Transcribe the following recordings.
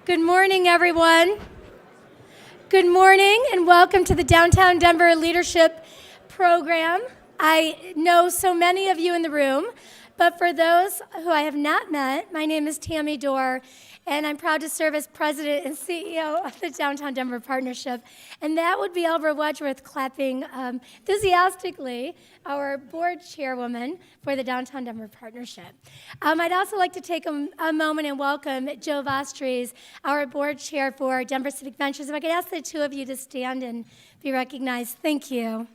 Good morning, everyone. Good morning, and welcome to the Downtown Denver Leadership Program. I know so many of you in the room, but for those who I have not met, my name is Tammy Dorr, and I'm proud to serve as President and CEO of the Downtown Denver Partnership. And that would be Elbra Wedgeworth clapping enthusiastically, our board chairwoman for the Downtown Denver Partnership. I'd also like to take a moment and welcome Joe Vastries, our board chair for Denver Civic Ventures. If I could ask the two of you to stand and be recognized. Thank you.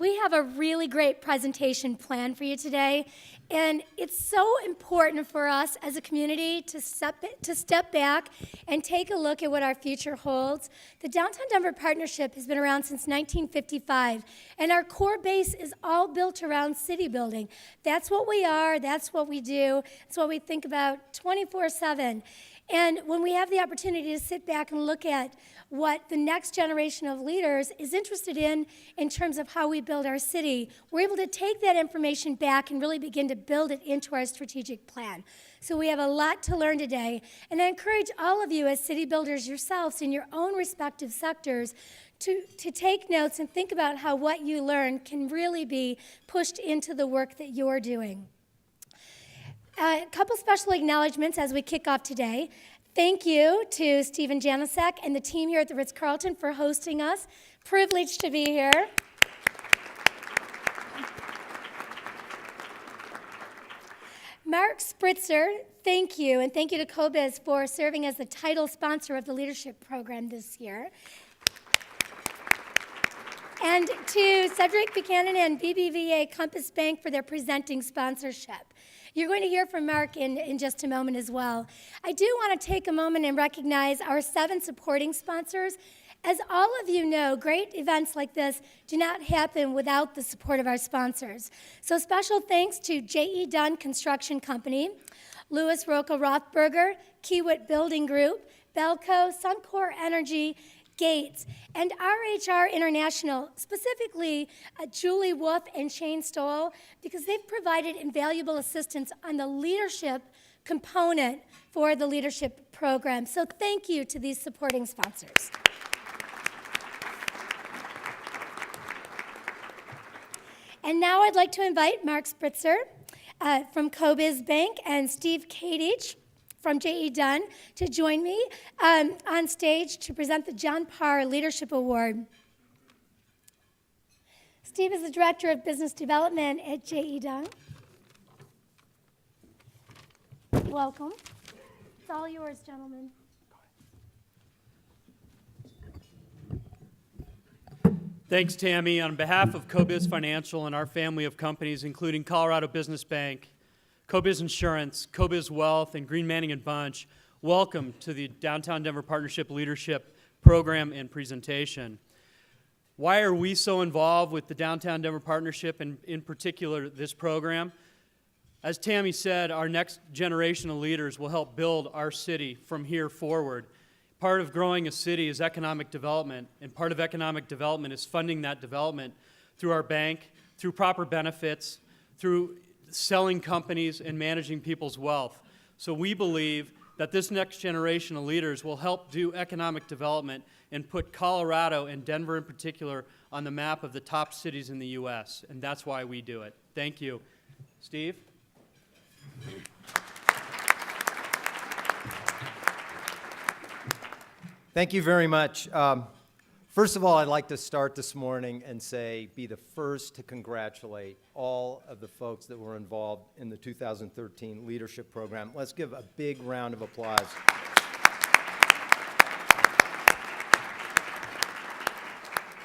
We have a really great presentation planned for you today, and it's so important for us as a community to step back and take a look at what our future holds. The Downtown Denver Partnership has been around since 1955, and our core base is all built around city building. That's what we are, that's what we do, it's what we think about 24/7. And when we have the opportunity to sit back and look at what the next generation of leaders is interested in terms of how we build our city, we're able to take that information back and really begin to build it into our strategic plan. So we have a lot to learn today, and I encourage all of you as city builders yourselves in your own respective sectors to take notes and think about how what you learn can really be pushed into the work that you're doing. A couple special acknowledgments as we kick off today. Thank you to Stephen Janicek and the team here at the Ritz-Carlton for hosting us. Privileged to be here. Mark Spritzer, thank you, and thank you to COBIZ for serving as the title sponsor of the leadership program this year. And to Cedric Buchanan and BBVA Compass Bank for their presenting sponsorship. You're going to hear from Mark in just a moment as well. I do want to take a moment and recognize our 7 supporting sponsors. As all of you know, great events like this do not happen without the support of our sponsors. So special thanks to J.E. Dunn Construction Company, Louis Roca Rothberger, Kiewit Building Group, Belco, Suncor Energy, Gates, and RHR International, specifically Julie Wolf and Shane Stoll, because they've provided invaluable assistance on the leadership component for the leadership program. So thank you to these supporting sponsors. And now I'd like to invite Mark Spritzer from COBIZ Bank and Steve Kadich from J.E. Dunn to join me on stage to present the John Parr Leadership Award. Steve is the Director of Business Development at J.E. Dunn. Welcome. It's all yours, gentlemen. Thanks, Tammy. On behalf of COBIZ Financial and our family of companies, including Colorado Business Bank, COBIZ Insurance, COBIZ Wealth, and Green Manning & Bunch, welcome to the Downtown Denver Partnership Leadership Program and presentation. Why are we so involved with the Downtown Denver Partnership, and in particular this program? As Tammy said, our next generation of leaders will help build our city from here forward. Part of growing a city is economic development, and part of economic development is funding that development through our bank, through proper benefits, through selling companies and managing people's wealth. So we believe that this next generation of leaders will help do economic development and put Colorado and Denver in particular on the map of the top cities in the U.S., and that's why we do it. Thank you. Steve? Thank you very much. First of all, I'd like to start this morning and be the first to congratulate all of the folks that were involved in the 2013 leadership program. Let's give a big round of applause.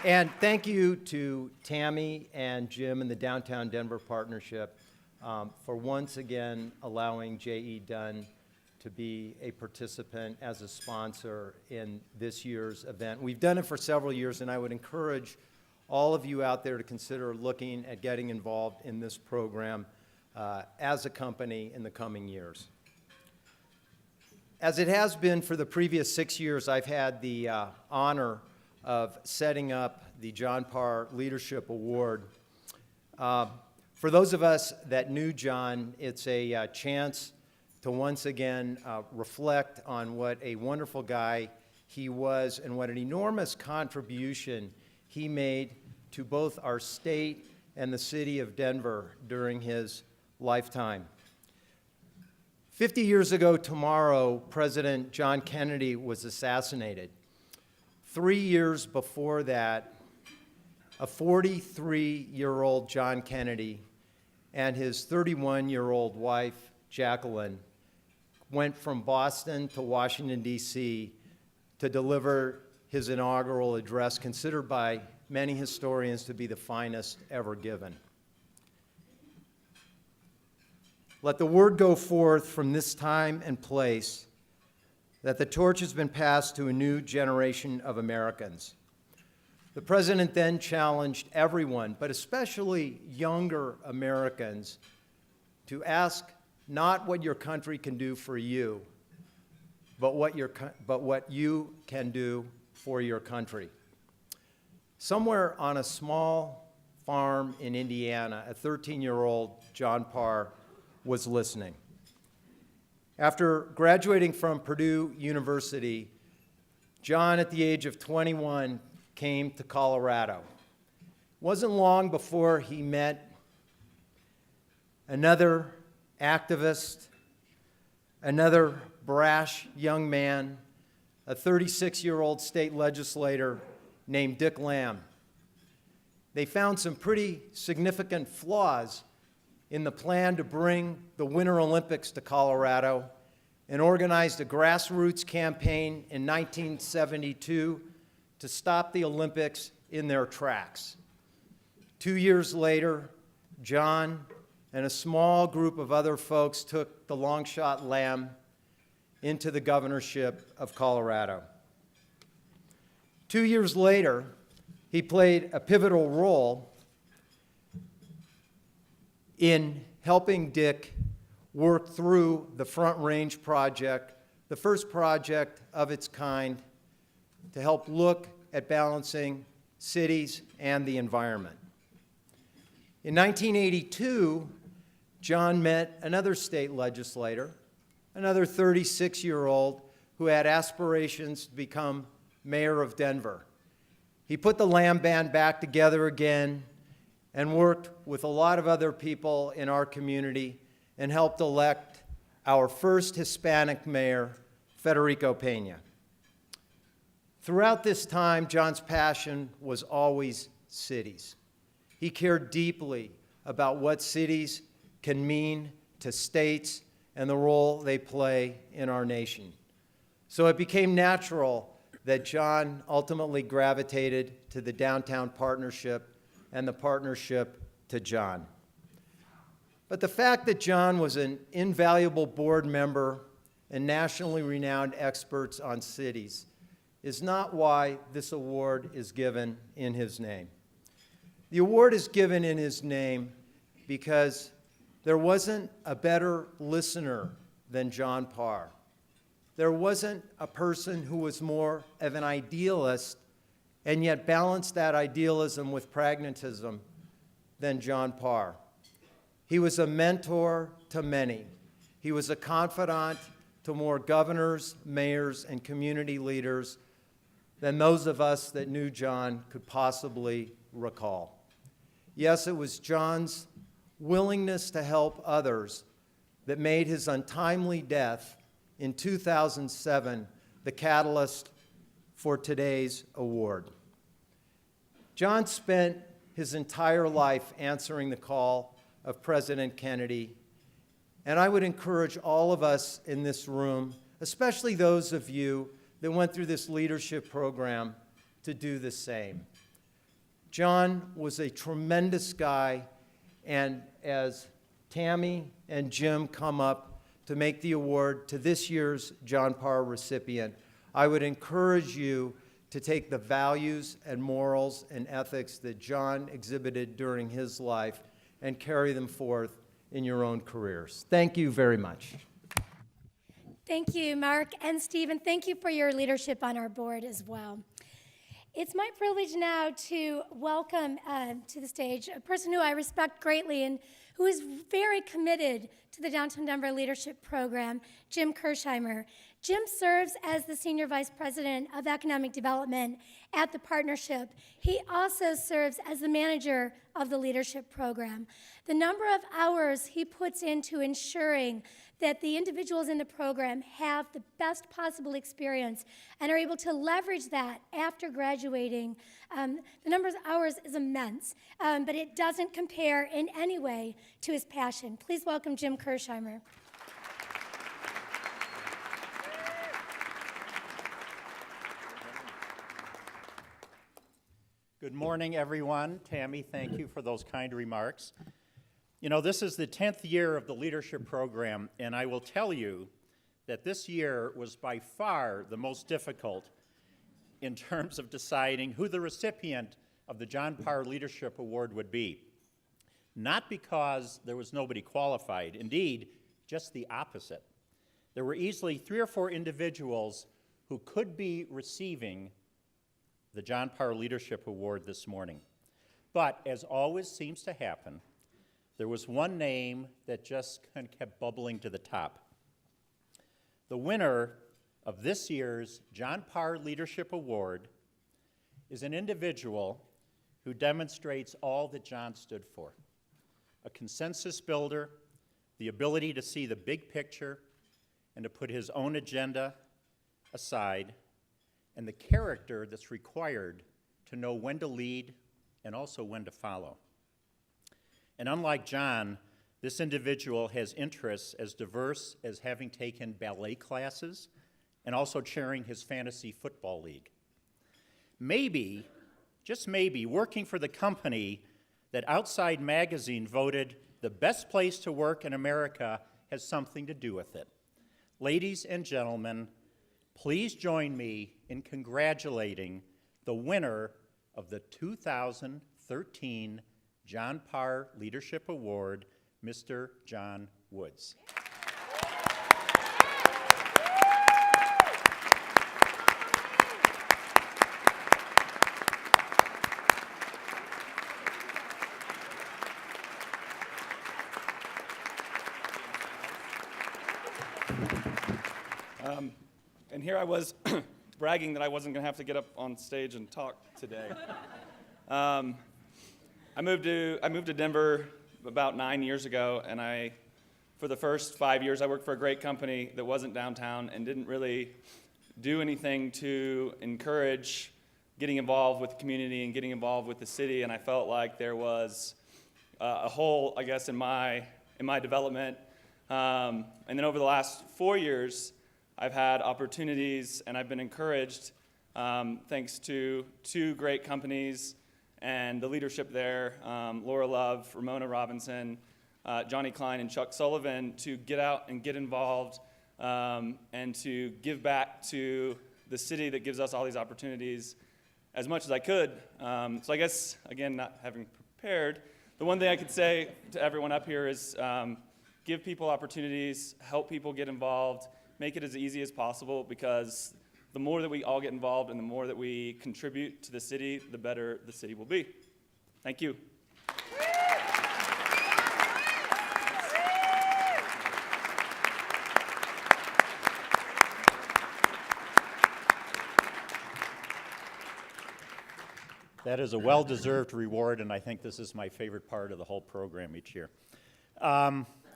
And thank you to Tammy and Jim and the Downtown Denver Partnership for once again allowing J.E. Dunn to be a participant as a sponsor in this year's event. We've done it for several years, and I would encourage all of you out there to consider looking at getting involved in this program as a company in the coming years. As it has been for the previous 6 years, I've had the honor of setting up the John Parr Leadership Award. For those of us that knew John, it's a chance to once again reflect on what a wonderful guy he was and what an enormous contribution he made to both our state and the city of Denver during his lifetime. 50 years ago tomorrow, President John Kennedy was assassinated. 3 years before that, a 43-year-old John Kennedy and his 31-year-old wife, Jacqueline, went from Boston to Washington, D.C. to deliver his inaugural address, considered by many historians to be the finest ever given. Let the word go forth from this time and place that the torch has been passed to a new generation of Americans. The president then challenged everyone, but especially younger Americans, to ask not what your country can do for you, but what you can do for your country. Somewhere on a small farm in Indiana, a 13-year-old John Parr was listening. After graduating from Purdue University, John, at the age of 21, came to Colorado. It wasn't long before he met another activist, another brash young man, a 36-year-old state legislator named Dick Lamb. They found some pretty significant flaws in the plan to bring the Winter Olympics to Colorado and organized a grassroots campaign in 1972 to stop the Olympics in their tracks. 2 years later, John and a small group of other folks took the long shot Lamb into the governorship of Colorado. 2 years later, he played a pivotal role in helping Dick work through the Front Range project, the first project of its kind to help look at balancing cities and the environment. In 1982, John met another state legislator, another 36-year-old who had aspirations to become mayor of Denver. He put the Lamb Band back together again and worked with a lot of other people in our community and helped elect our first Hispanic mayor, Federico Pena. Throughout this time, John's passion was always cities. He cared deeply about what cities can mean to states and the role they play in our nation. So it became natural that John ultimately gravitated to the Downtown Partnership and the partnership to John. But the fact that John was an invaluable board member and nationally renowned experts on cities is not why this award is given in his name. The award is given in his name because there wasn't a better listener than John Parr. There wasn't a person who was more of an idealist and yet balanced that idealism with pragmatism than John Parr. He was a mentor to many. He was a confidant to more governors, mayors, and community leaders than those of us that knew John could possibly recall. Yes, it was John's willingness to help others that made his untimely death in 2007 the catalyst for today's award. John spent his entire life answering the call of President Kennedy, and I would encourage all of us in this room, especially those of you that went through this leadership program, to do the same. John was a tremendous guy, and as Tammy and Jim come up to make the award to this year's John Parr recipient, I would encourage you to take the values and morals and ethics that John exhibited during his life and carry them forth in your own careers. Thank you very much. Thank you, Mark and Stephen. Thank you for your leadership on our board as well. It's my privilege now to welcome to the stage a person who I respect greatly and who is very committed to the Downtown Denver Leadership Program, Jim Kirsheimer. Jim serves as the Senior Vice President of Economic Development at the partnership. He also serves as the manager of the Leadership Program. The number of hours he puts into ensuring that the individuals in the program have the best possible experience and are able to leverage that after graduating. The number of hours is immense, but it doesn't compare in any way to his passion. Please welcome Jim Kirsheimer. Good morning, everyone. Tammy, thank you for those kind remarks. You know, this is the 10th year of the leadership program, and I will tell you that this year was by far the most difficult in terms of deciding who the recipient of the John Parr Leadership Award would be. Not because there was nobody qualified, indeed, just the opposite. There were easily 3 or 4 individuals who could be receiving the John Parr Leadership Award this morning. But as always seems to happen, there was one name that just kind of kept bubbling to the top. The winner of this year's John Parr Leadership Award is an individual who demonstrates all that John stood for: a consensus builder, the ability to see the big picture and to put his own agenda aside, and the character that's required to know when to lead and also when to follow. And unlike John, this individual has interests as diverse as having taken ballet classes and also chairing his fantasy football league. Maybe, just maybe, working for the company that Outside Magazine voted the best place to work in America has something to do with it. Ladies and gentlemen, please join me in congratulating the winner of the 2013 John Parr Leadership Award, Mr. John Woods. And here I was bragging that I wasn't going to have to get up on stage and talk today. I moved to Denver about 9 years ago, and for the first 5 years, I worked for a great company that wasn't downtown and didn't really do anything to encourage getting involved with the community and getting involved with the city. And I felt like there was a hole, I guess, in my development. And then over the last 4 years, I've had opportunities and I've been encouraged, thanks to 2 great companies and the leadership there, Laura Love, Ramona Robinson, Johnny Klein, and Chuck Sullivan, to get out and get involved and to give back to the city that gives us all these opportunities as much as I could. So I guess, again, not having prepared, the one thing I could say to everyone up here is give people opportunities, help people get involved, make it as easy as possible, because the more that we all get involved and the more that we contribute to the city, the better the city will be. Thank you. That is a well-deserved reward, and I think this is my favorite part of the whole program each year.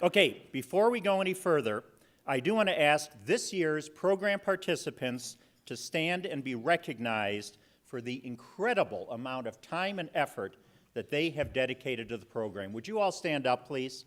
Okay, before we go any further, I do want to ask this year's program participants to stand and be recognized for the incredible amount of time and effort that they have dedicated to the program. Would you all stand up, please?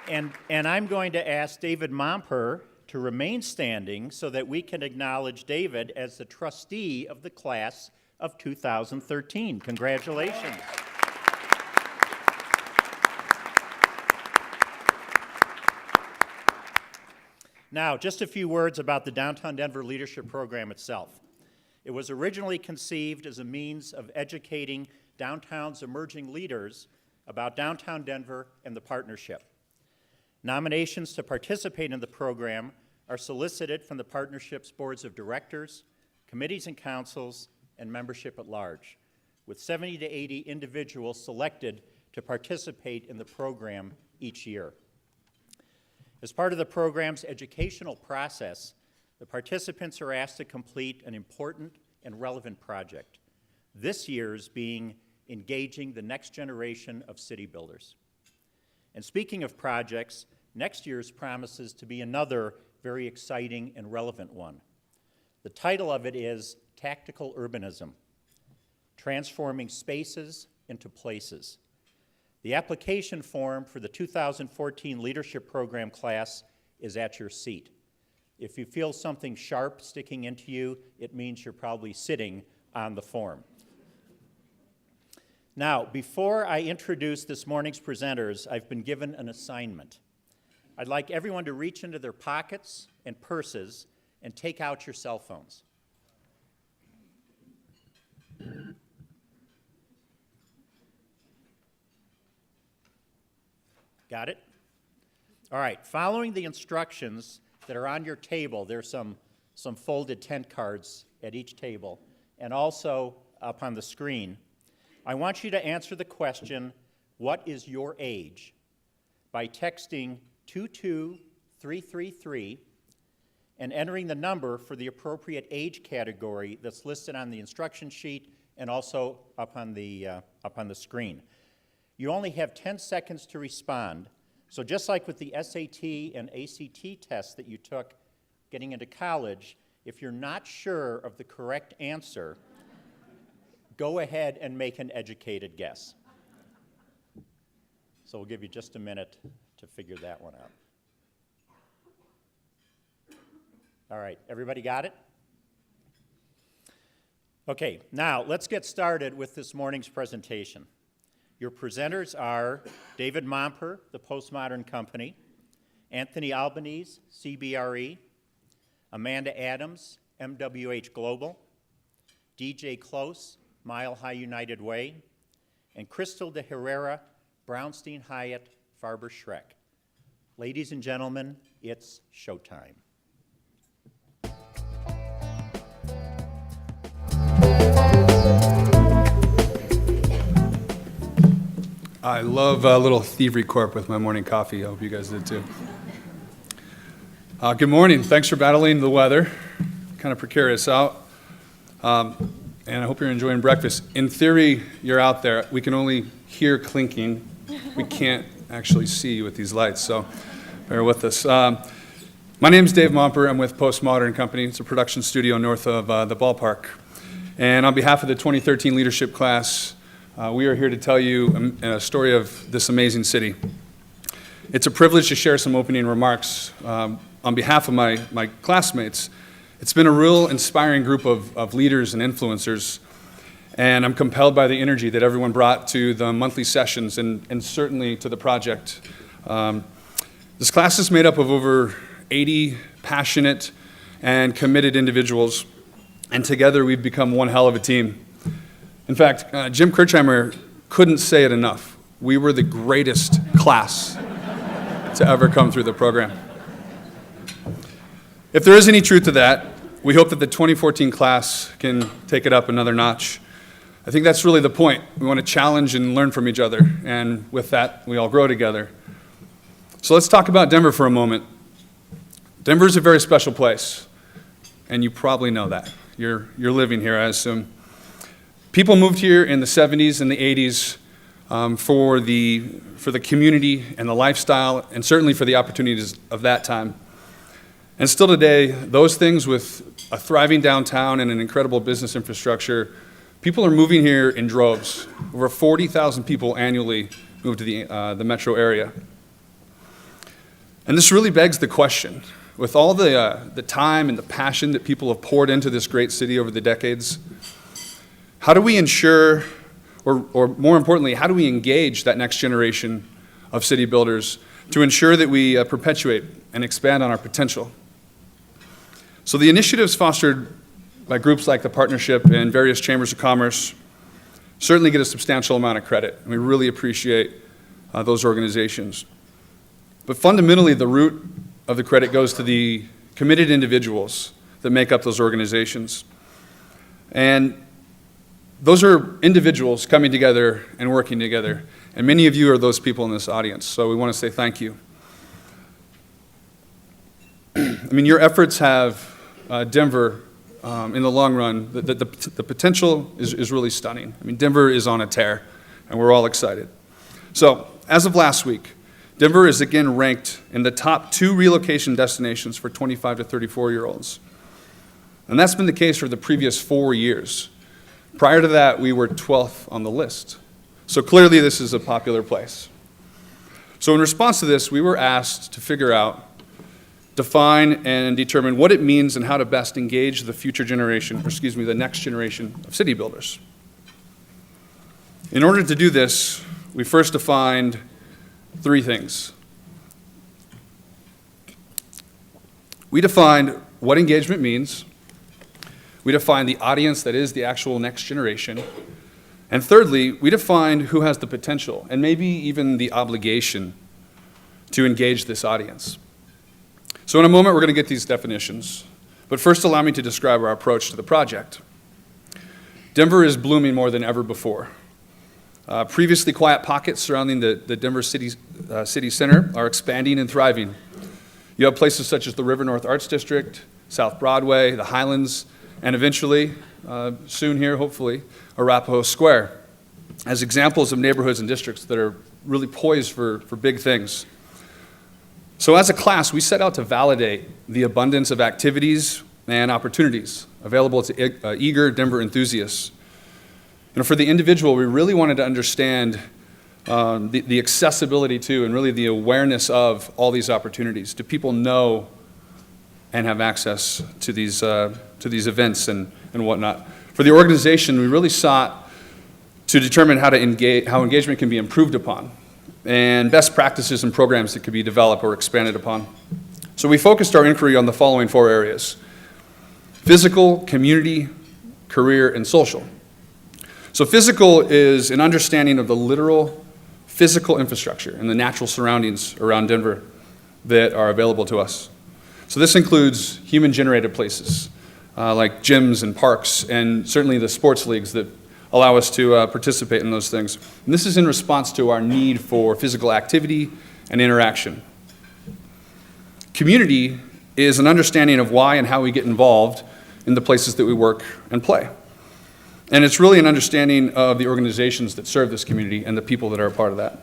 And I'm going to ask David Momper to remain standing so that we can acknowledge David as the trustee of the class of 2013. Congratulations. Now, just a few words about the Downtown Denver Leadership Program itself. It was originally conceived as a means of educating downtown's emerging leaders about downtown Denver and the partnership. Nominations to participate in the program are solicited from the partnership's boards of directors, committees and councils, and membership at large, with 70 to 80 individuals selected to participate in the program each year. As part of the program's educational process, the participants are asked to complete an important and relevant project, this year's being engaging the next generation of city builders. And speaking of projects, next year's promises to be another very exciting and relevant one. The title of it is Tactical Urbanism, Transforming Spaces into Places. The application form for the 2014 Leadership Program class is at your seat. If you feel something sharp sticking into you, it means you're probably sitting on the form. Now, before I introduce this morning's presenters, I've been given an assignment. I'd like everyone to reach into their pockets and purses and take out your cell phones. Got it? All right, following the instructions that are on your table, there's some folded tent cards at each table, and also up on the screen. I want you to answer the question, what is your age, by texting 22333 and entering the number for the appropriate age category that's listed on the instruction sheet and also up on the screen. You only have 10 seconds to respond. So just like with the SAT and ACT tests that you took getting into college, if you're not sure of the correct answer, go ahead and make an educated guess. So we'll give you just a minute to figure that one out. All right, everybody got it? Okay, now let's get started with this morning's presentation. Your presenters are David Momper, the Postmodern Company, Anthony Albanese, CBRE, Amanda Adams, MWH Global, DJ Close, Mile High United Way, and Crystal de Herrera, Brownstein Hyatt, Farber Schreck. Ladies and gentlemen, it's showtime. I love a little thievery corp with my morning coffee. I hope you guys did too. Good morning. Thanks for battling the weather. Kind of precarious out. And I hope you're enjoying breakfast. In theory, you're out there. We can only hear clinking. We can't actually see with these lights, so bear with us. My name's Dave Momper. I'm with Postmodern Company. It's a production studio north of the ballpark. And on behalf of the 2013 leadership class, we are here to tell you a story of this amazing city. It's a privilege to share some opening remarks on behalf of my classmates. It's been a real inspiring group of leaders and influencers, and I'm compelled by the energy that everyone brought to the monthly sessions and certainly to the project. This class is made up of over 80 passionate and committed individuals, and together we've become one hell of a team. In fact, Jim Kirchheimer couldn't say it enough. We were the greatest class to ever come through the program. If there is any truth to that, we hope that the 2014 class can take it up another notch. I think that's really the point. We want to challenge and learn from each other, and with that, we all grow together. So let's talk about Denver for a moment. Denver is a very special place, and you probably know that. You're living here, I assume. People moved here in the 70s and the 80s for the community and the lifestyle, and certainly for the opportunities of that time. And still today, those things with a thriving downtown and an incredible business infrastructure, people are moving here in droves. Over 40,000 people annually move to the metro area. And this really begs the question, with all the time and the passion that people have poured into this great city over the decades, how do we ensure, or more importantly, how do we engage that next generation of city builders to ensure that we perpetuate and expand on our potential? So the initiatives fostered by groups like the Partnership and various chambers of commerce certainly get a substantial amount of credit. We really appreciate those organizations. But fundamentally, the root of the credit goes to the committed individuals that make up those organizations. And those are individuals coming together and working together. And many of you are those people in this audience, so we want to say thank you. I mean, your efforts have Denver, in the long run, the potential is really stunning. I mean, Denver is on a tear, and we're all excited. So, as of last week, Denver is again ranked in the top 2 relocation destinations for 25 to 34-year-olds. And that's been the case for the previous 4 years. Prior to that, we were 12th on the list. So clearly this is a popular place. So in response to this, we were asked to figure out, define, and determine what it means and how to best engage the future generation, or excuse me, the next generation of city builders. In order to do this, we first defined 3 things. We defined what engagement means. We defined the audience that is the actual next generation. And thirdly, we defined who has the potential and maybe even the obligation to engage this audience. So in a moment, we're going to get these definitions. But first, allow me to describe our approach to the project. Denver is blooming more than ever before. Previously quiet pockets surrounding the Denver city center are expanding and thriving. You have places such as the River North Arts District, South Broadway, the Highlands, and eventually, soon here, hopefully, Arapahoe Square, as examples of neighborhoods and districts that are really poised for big things. So as a class, we set out to validate the abundance of activities and opportunities available to eager Denver enthusiasts. And for the individual, we really wanted to understand the accessibility to and really the awareness of all these opportunities. Do people know and have access to these events and whatnot? For the organization, we really sought to determine how engagement can be improved upon and best practices and programs that could be developed or expanded upon. So we focused our inquiry on the following 4 areas: physical, community, career, and social. So physical is an understanding of the literal physical infrastructure and the natural surroundings around Denver that are available to us. So this includes human-generated places like gyms and parks, and certainly the sports leagues that allow us to participate in those things. And this is in response to our need for physical activity and interaction. Community is an understanding of why and how we get involved in the places that we work and play. And it's really an understanding of the organizations that serve this community and the people that are a part of that.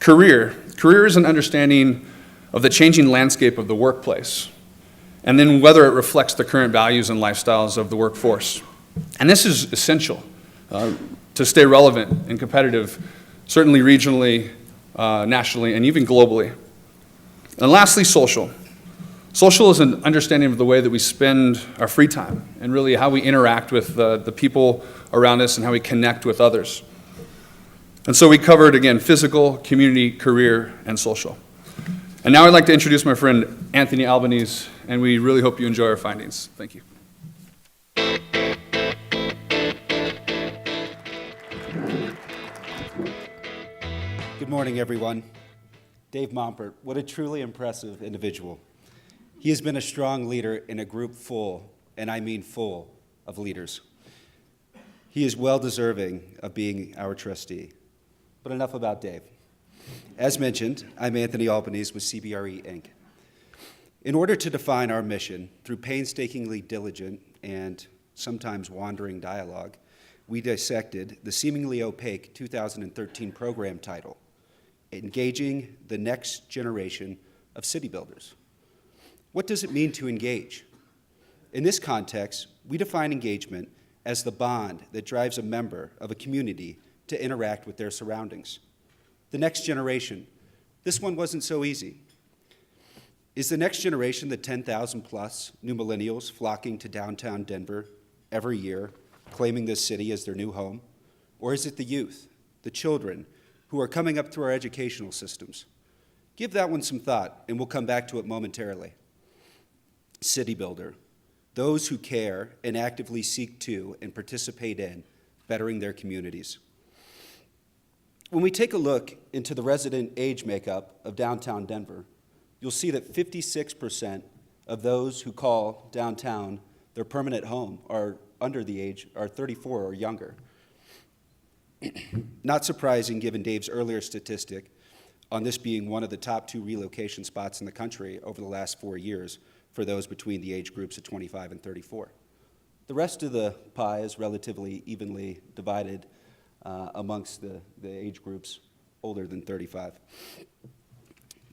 Career is an understanding of the changing landscape of the workplace, and then whether it reflects the current values and lifestyles of the workforce. And this is essential to stay relevant and competitive, certainly regionally, nationally, and even globally. And lastly, social. Social is an understanding of the way that we spend our free time and really how we interact with the people around us and how we connect with others. And so we covered, again, physical, community, career, and social. And now I'd like to introduce my friend Anthony Albanese, and we really hope you enjoy our findings. Thank you. Good morning, everyone. Dave Mompert, what a truly impressive individual. He has been a strong leader in a group full, and I mean full, of leaders. He is well deserving of being our trustee. But enough about Dave. As mentioned, I'm Anthony Albanese with CBRE, Inc. In order to define our mission through painstakingly diligent and sometimes wandering dialogue, we dissected the seemingly opaque 2013 program title, Engaging the Next Generation of City Builders. What does it mean to engage? In this context, we define engagement as the bond that drives a member of a community to interact with their surroundings. The next generation, this one wasn't so easy. Is the next generation the 10,000 plus new millennials flocking to downtown Denver every year, claiming this city as their new home? Or is it the youth, the children, who are coming up through our educational systems? Give that one some thought, and we'll come back to it momentarily. City builder, those who care and actively seek to and participate in bettering their communities. When we take a look into the resident age makeup of downtown Denver, you'll see that 56% of those who call downtown their permanent home are under the age, are 34 or younger. Not surprising given Dave's earlier statistic on this being one of the top 2 relocation spots in the country over the last 4 years for those between the age groups of 25 and 34. The rest of the pie is relatively evenly divided amongst the age groups older than 35.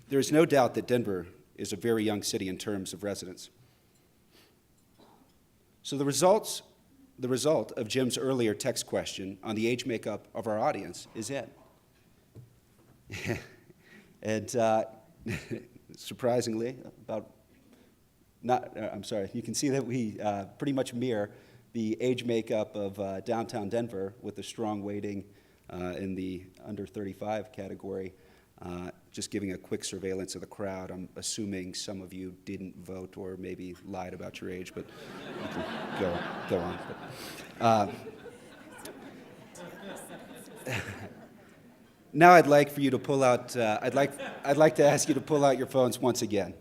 There is no doubt that Denver is a very young city in terms of residents. So the result of Jim's earlier text question on the age makeup of our audience is in. And surprisingly, you can see that we pretty much mirror the age makeup of downtown Denver with a strong weighting in the under 35 category. Just giving a quick surveillance of the crowd, I'm assuming some of you didn't vote or maybe lied about your age, but you can go on. But, now I'd like for you to pull out. I'd like to ask you to pull out your phones once again,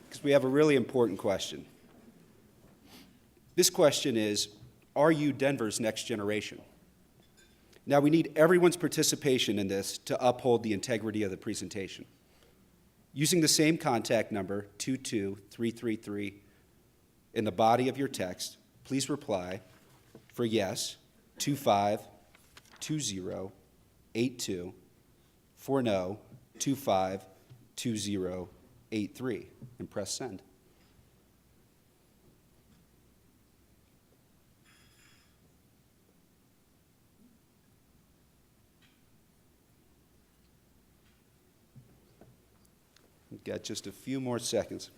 because we have a really important question. This question is, are you Denver's next generation? Now, we need everyone's participation in this to uphold the integrity of the presentation. Using the same contact number, 22333, in the body of your text, please reply for yes, 252082, for no, 252083, and press send. We've got just a few more seconds.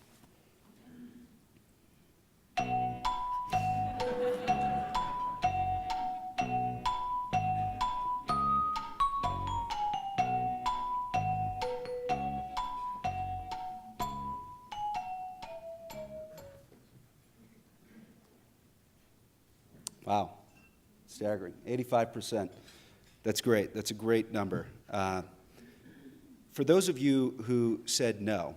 Wow, staggering, 85%. That's great, that's a great number. For those of you who said no,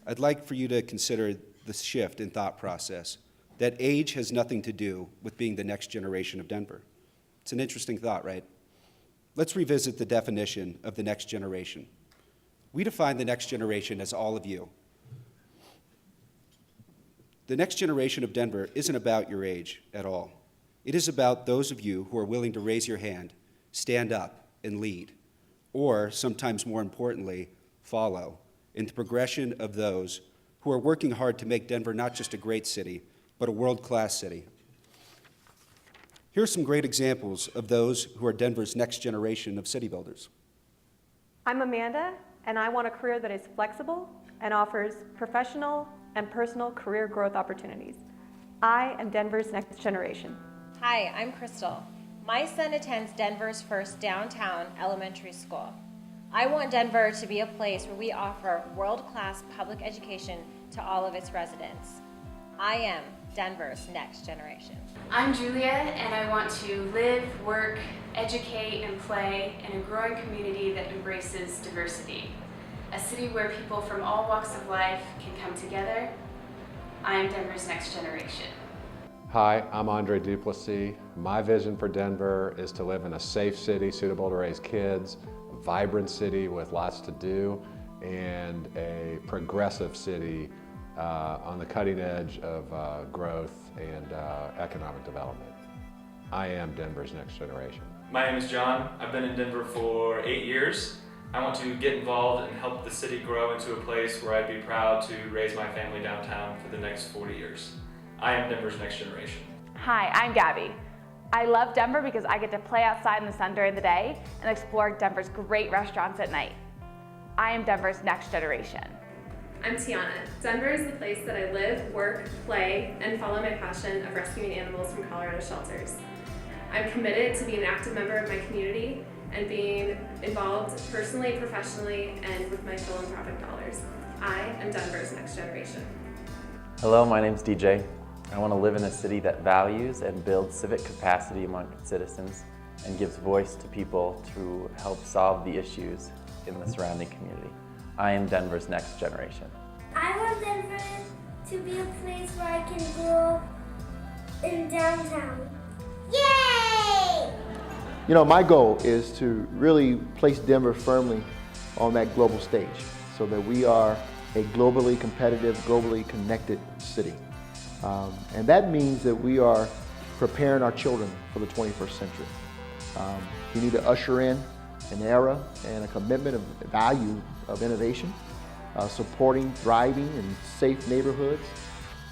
I'd like for you to consider the shift in thought process, that age has nothing to do with being the next generation of Denver. It's an interesting thought, right? Let's revisit the definition of the next generation. We define the next generation as all of you. The next generation of Denver isn't about your age at all. It is about those of you who are willing to raise your hand, stand up, and lead, or sometimes more importantly, follow in the progression of those who are working hard to make Denver not just a great city, but a world-class city. Here are some great examples of those who are Denver's next generation of city builders. I'm Amanda, and I want a career that is flexible and offers professional and personal career growth opportunities. I am Denver's next generation. Hi, I'm Crystal. My son attends Denver's first downtown elementary school. I want Denver to be a place where we offer world-class public education to all of its residents. I am Denver's next generation. I'm Julia, and I want to live, work, educate, and play in a growing community that embraces diversity. A city where people from all walks of life can come together. I am Denver's next generation. Hi, I'm Andre Duplessis. My vision for Denver is to live in a safe city suitable to raise kids, a vibrant city with lots to do, and a progressive city on the cutting edge of growth and economic development. I am Denver's next generation. My name is John. I've been in Denver for 8 years. I want to get involved and help the city grow into a place where I'd be proud to raise my family downtown for the next 40 years. I am Denver's next generation. Hi, I'm Gabby. I love Denver because I get to play outside in the sun during the day and explore Denver's great restaurants at night. I am Denver's next generation. I'm Tiana. Denver is the place that I live, work, play, and follow my passion of rescuing animals from Colorado shelters. I'm committed to being an active member of my community and being involved personally, professionally, and with my philanthropic dollars. I am Denver's next generation. Hello, my name's DJ. I want to live in a city that values and builds civic capacity among its citizens and gives voice to people to help solve the issues in the surrounding community. I am Denver's next generation. I want Denver to be a place where I can grow in downtown. Yay! You know, my goal is to really place Denver firmly on that global stage so that we are a globally competitive, globally connected city. And that means that we are preparing our children for the 21st century. We need to usher in an era and a commitment of value of innovation, supporting thriving and safe neighborhoods,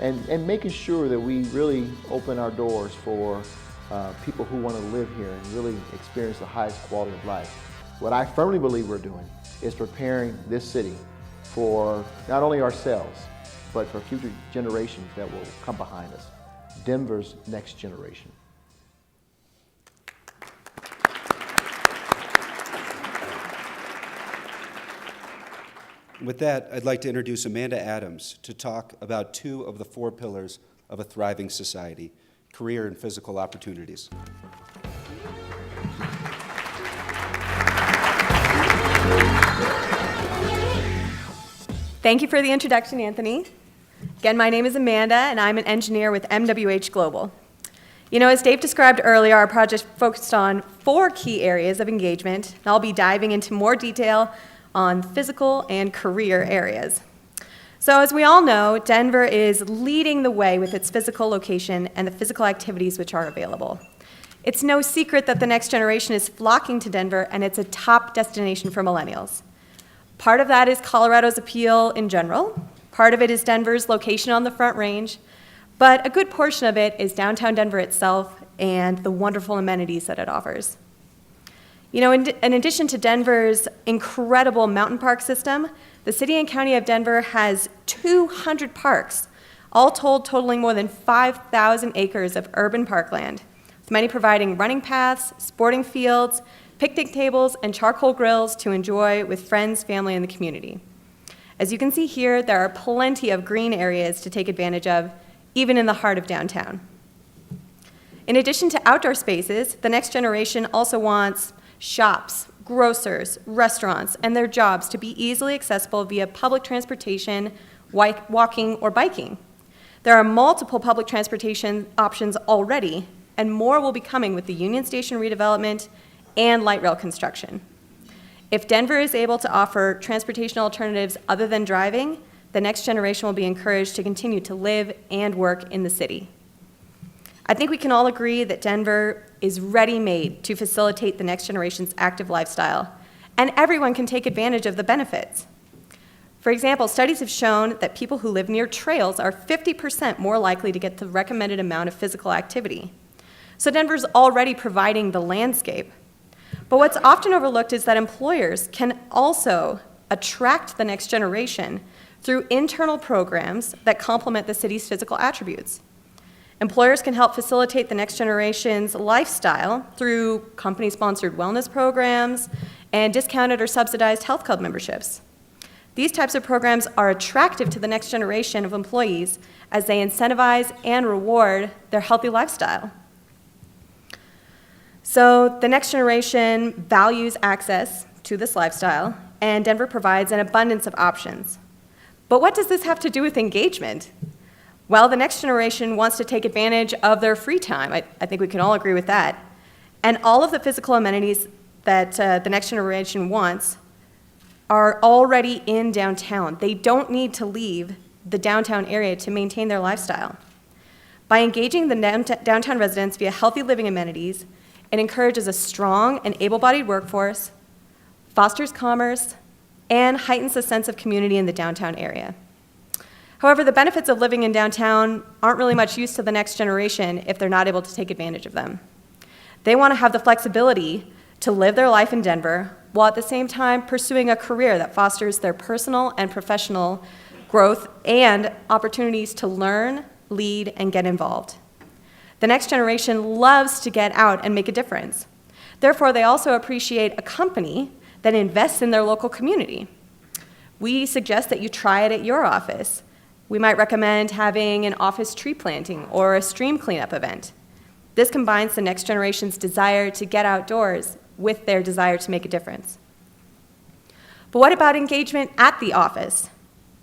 and making sure that we really open our doors for people who want to live here and really experience the highest quality of life. What I firmly believe we're doing is preparing this city for not only ourselves, but for future generations that will come behind us. Denver's next generation. With that, I'd like to introduce Amanda Adams to talk about 2 of the 4 pillars of a thriving society: career and physical opportunities. Thank you for the introduction, Anthony. Again, my name is Amanda, and I'm an engineer with MWH Global. You know, as Dave described earlier, our project focused on 4 key areas of engagement, and I'll be diving into more detail on physical and career areas. So as we all know, Denver is leading the way with its physical location and the physical activities which are available. It's no secret that the next generation is flocking to Denver, and it's a top destination for millennials. Part of that is Colorado's appeal in general. Part of it is Denver's location on the Front Range. But a good portion of it is downtown Denver itself and the wonderful amenities that it offers. You know, in addition to Denver's incredible mountain park system, the city and county of Denver has 200 parks, all told totaling more than 5,000 acres of urban parkland, with many providing running paths, sporting fields, picnic tables, and charcoal grills to enjoy with friends, family, and the community. As you can see here, there are plenty of green areas to take advantage of, even in the heart of downtown. In addition to outdoor spaces, the next generation also wants shops, grocers, restaurants, and their jobs to be easily accessible via public transportation, walking, or biking. There are multiple public transportation options already, and more will be coming with the Union Station redevelopment and light rail construction. If Denver is able to offer transportation alternatives other than driving, the next generation will be encouraged to continue to live and work in the city. I think we can all agree that Denver is ready-made to facilitate the next generation's active lifestyle, and everyone can take advantage of the benefits. For example, studies have shown that people who live near trails are 50% more likely to get the recommended amount of physical activity. So Denver's already providing the landscape. But what's often overlooked is that employers can also attract the next generation through internal programs that complement the city's physical attributes. Employers can help facilitate the next generation's lifestyle through company-sponsored wellness programs and discounted or subsidized health club memberships. These types of programs are attractive to the next generation of employees as they incentivize and reward their healthy lifestyle. So the next generation values access to this lifestyle, and Denver provides an abundance of options. But what does this have to do with engagement? Well, the next generation wants to take advantage of their free time. I think we can all agree with that. And all of the physical amenities that the next generation wants are already in downtown. They don't need to leave the downtown area to maintain their lifestyle. By engaging the downtown residents via healthy living amenities, it encourages a strong and able-bodied workforce, fosters commerce, and heightens the sense of community in the downtown area. However, the benefits of living in downtown aren't really much use to the next generation if they're not able to take advantage of them. They want to have the flexibility to live their life in Denver while at the same time pursuing a career that fosters their personal and professional growth and opportunities to learn, lead, and get involved. The next generation loves to get out and make a difference. Therefore, they also appreciate a company that invests in their local community. We suggest that you try it at your office We might recommend having an office tree planting or a stream cleanup event. This combines the next generation's desire to get outdoors with their desire to make a difference. But what about engagement at the office?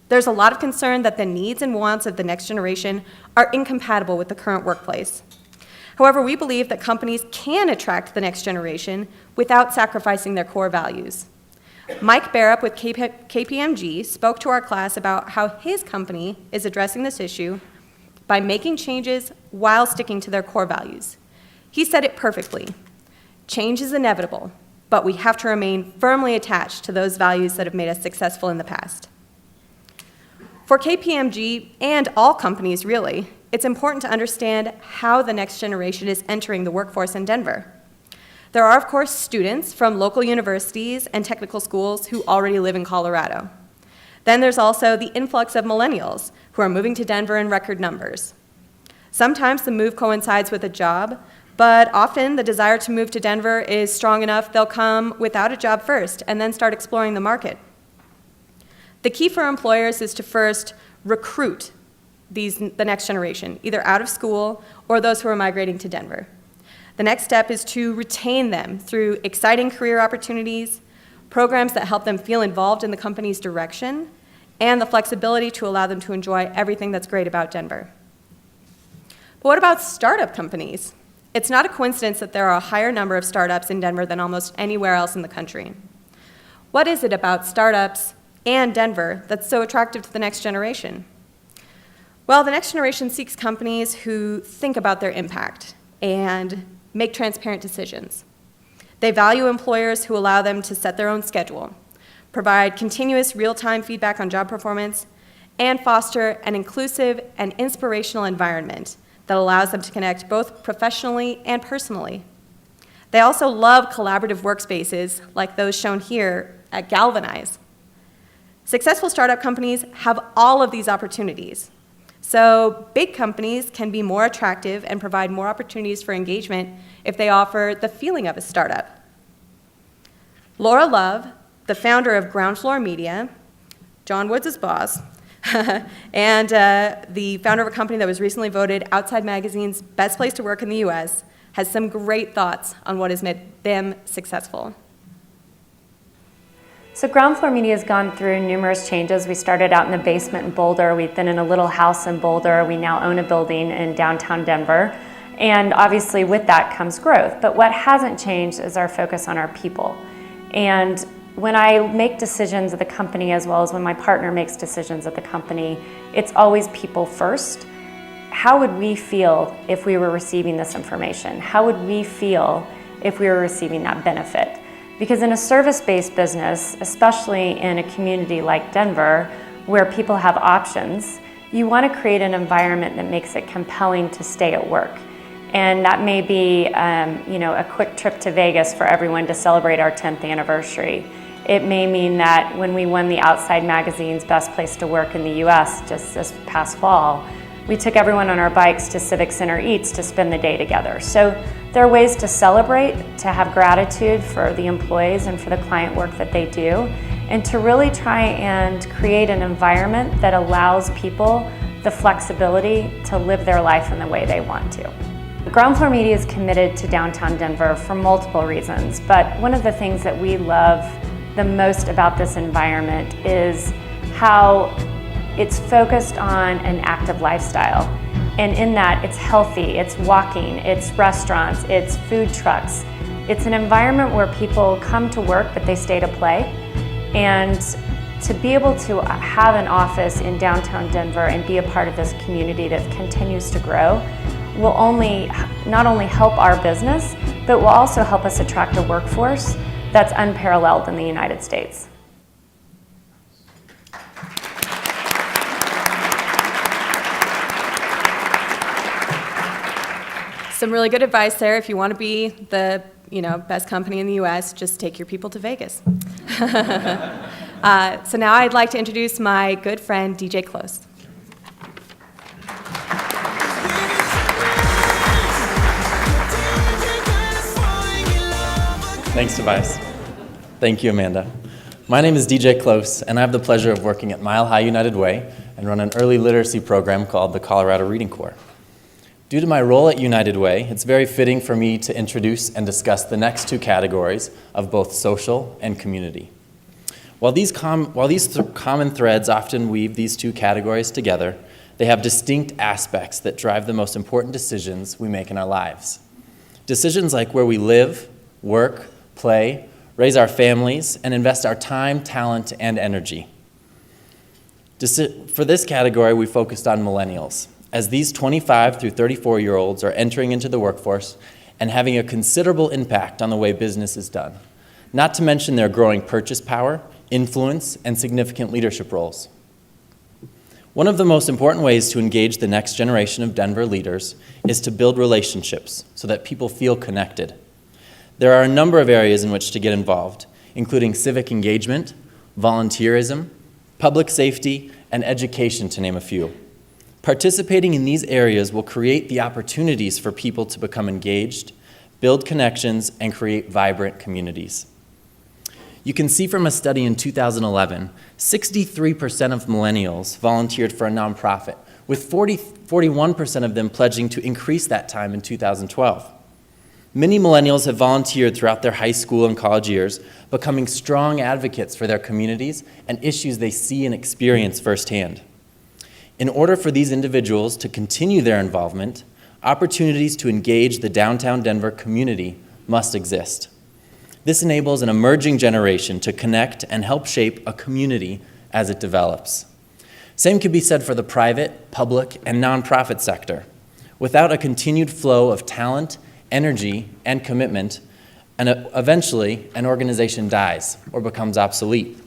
There's a lot of concern that the needs and wants of the next generation are incompatible with the current workplace. However, we believe that companies can attract the next generation without sacrificing their core values. Mike Barup with KPMG spoke to our class about how his company is addressing this issue by making changes while sticking to their core values. He said it perfectly. Change is inevitable, but we have to remain firmly attached to those values that have made us successful in the past. For KPMG and all companies really, it's important to understand how the next generation is entering the workforce in Denver. There are, of course, students from local universities and technical schools who already live in Colorado. Then there's also the influx of millennials who are moving to Denver in record numbers. Sometimes the move coincides with a job, but often the desire to move to Denver is strong enough they'll come without a job first and then start exploring the market. The key for employers is to first recruit the next generation, either out of school or those who are migrating to Denver. The next step is to retain them through exciting career opportunities, programs that help them feel involved in the company's direction, and the flexibility to allow them to enjoy everything that's great about Denver. But what about startup companies? It's not a coincidence that there are a higher number of startups in Denver than almost anywhere else in the country. What is it about startups and Denver that's so attractive to the next generation? Well, the next generation seeks companies who think about their impact and make transparent decisions. They value employers who allow them to set their own schedule, provide continuous real-time feedback on job performance, and foster an inclusive and inspirational environment that allows them to connect both professionally and personally. They also love collaborative workspaces like those shown here at Galvanize. Successful startup companies have all of these opportunities. So big companies can be more attractive and provide more opportunities for engagement if they offer the feeling of a startup. Laura Love, the founder of Ground Floor Media, John Woods' boss, and the founder of a company that was recently voted Outside Magazine's best place to work in the US, has some great thoughts on what has made them successful. So Ground Floor Media has gone through numerous changes. We started out in the basement in Boulder. We've been in a little house in Boulder. We now own a building in downtown Denver. And obviously with that comes growth. But what hasn't changed is our focus on our people. And when I make decisions at the company, as well as when my partner makes decisions at the company, it's always people first. How would we feel if we were receiving this information? How would we feel if we were receiving that benefit? Because in a service-based business, especially in a community like Denver, where people have options, you want to create an environment that makes it compelling to stay at work. And that may be a quick trip to Vegas for everyone to celebrate our 10th anniversary. It may mean that when we won the Outside Magazine's Best Place to Work in the US just this past fall, we took everyone on our bikes to Civic Center Eats to spend the day together. So there are ways to celebrate, to have gratitude for the employees and for the client work that they do, and to really try and create an environment that allows people the flexibility to live their life in the way they want to. Ground Floor Media is committed to downtown Denver for multiple reasons, but one of the things that we love the most about this environment is how it's focused on an active lifestyle. And in that, it's healthy, it's walking, it's restaurants, it's food trucks. It's an environment where people come to work, but they stay to play. And to be able to have an office in downtown Denver and be a part of this community that continues to grow will not only help our business, but will also help us attract a workforce that's unparalleled in the United States. Some really good advice there. If you want to be the best company in the US, just take your people to Vegas. So now I'd like to introduce my good friend, DJ Close. Thanks, Tobias. Thank you, Amanda. My name is DJ Close, and I have the pleasure of working at Mile High United Way and run an early literacy program called the Colorado Reading Corps. Due to my role at United Way, it's very fitting for me to introduce and discuss the next two categories of both social and community. While these common threads often weave these two categories together, they have distinct aspects that drive the most important decisions we make in our lives. Decisions like where we live, work, play, raise our families, and invest our time, talent, and energy. For this category, we focused on millennials, as these 25 through 34-year-olds are entering into the workforce and having a considerable impact on the way business is done, not to mention their growing purchase power, influence, and significant leadership roles. One of the most important ways to engage the next generation of Denver leaders is to build relationships so that people feel connected. There are a number of areas in which to get involved, including civic engagement, volunteerism, public safety, and education, to name a few. Participating in these areas will create the opportunities for people to become engaged, build connections, and create vibrant communities. You can see from a study in 2011, 63% of millennials volunteered for a nonprofit, with 41% of them pledging to increase that time in 2012. Many millennials have volunteered throughout their high school and college years, becoming strong advocates for their communities and issues they see and experience firsthand. In order for these individuals to continue their involvement, opportunities to engage the downtown Denver community must exist. This enables an emerging generation to connect and help shape a community as it develops. Same could be said for the private, public, and nonprofit sector. Without a continued flow of talent, energy, and commitment, and eventually an organization dies or becomes obsolete.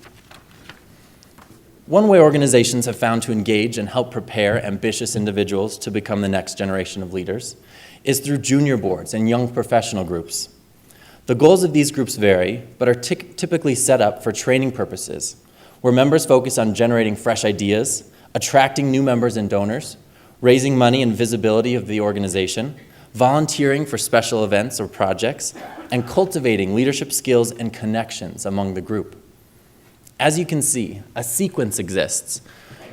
One way organizations have found to engage and help prepare ambitious individuals to become the next generation of leaders is through junior boards and young professional groups. The goals of these groups vary, but are typically set up for training purposes, where members focus on generating fresh ideas, attracting new members and donors, raising money and visibility of the organization, volunteering for special events or projects, and cultivating leadership skills and connections among the group. As you can see, a sequence exists.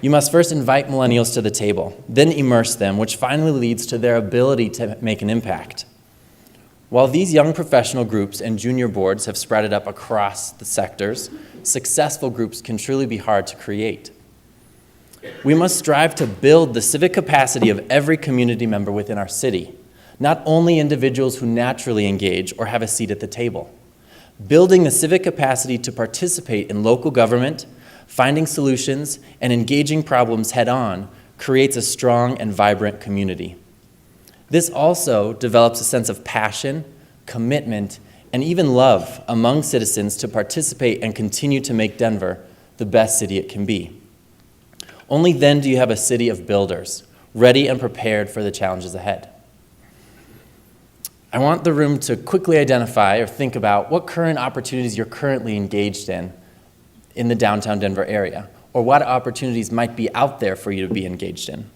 You must first invite millennials to the table, then immerse them, which finally leads to their ability to make an impact. While these young professional groups and junior boards have spread up across the sectors, successful groups can truly be hard to create. We must strive to build the civic capacity of every community member within our city, not only individuals who naturally engage or have a seat at the table. Building the civic capacity to participate in local government, finding solutions, and engaging problems head-on creates a strong and vibrant community. This also develops a sense of passion, commitment, and even love among citizens to participate and continue to make Denver the best city it can be. Only then do you have a city of builders, ready and prepared for the challenges ahead. I want the room to quickly identify or think about what current opportunities you're currently engaged in the downtown Denver area, or what opportunities might be out there for you to be engaged in.